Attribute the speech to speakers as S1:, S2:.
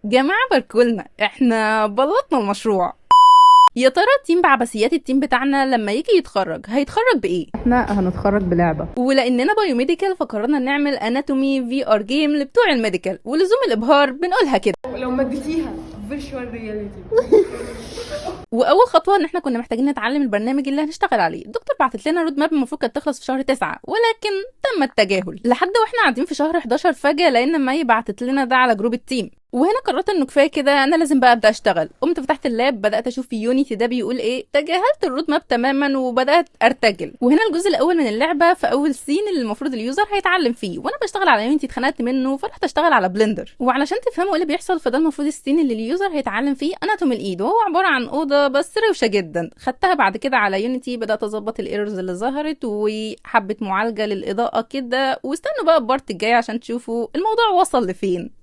S1: جماعة باركولنا، احنا بلطنا المشروع. يا ترى تيم بعبثيات التيم بتاعنا لما يجي يتخرج هيتخرج بايه؟
S2: احنا هنتخرج بلعبة.
S1: ولاننا بايوميديكال فقررنا نعمل اناتومي في ار جيم لبتوع الميديكال، ولزوم الابهار بنقولها كده.
S3: لو مديتيها فيرتشوال رياليتي.
S1: واول خطوه ان احنا كنا محتاجين نتعلم البرنامج اللي هنشتغل عليه. الدكتور بعتت لنا رود ماب المفروض كانت تخلص في شهر 9، ولكن تم التجاهل لحد واحنا قاعدين في شهر 11. فجاه لقينا مي بعتت لنا ده على جروب التيم، وهنا قررت انه كفايه كده، انا لازم بقى ابدا اشتغل. قمت فتحت اللاب، بدات اشوف في يونيتي ده بيقول ايه، تجاهلت الرود ماب تماما وبدات ارتجل. وهنا الجزء الاول من اللعبه في اول سين اللي المفروض اليوزر هيتعلم فيه، وانا بشتغل على يونيتي اتخنقت منه فرحت اشتغل على بلندر. وعلشان تفهموا ايه اللي بيحصل، فده المفروض السين اللي اليوزر هيتعلم فيه اناتوم الايد، وهو عباره عن اوضه بس روشه جدا. خدتها بعد كده على يونيتي، بدات اظبط الايرورز اللي ظهرت وحبه معالجه للاضاءه كده. واستنوا بقى البارت الجاي عشان تشوفوا الموضوع وصل لفين.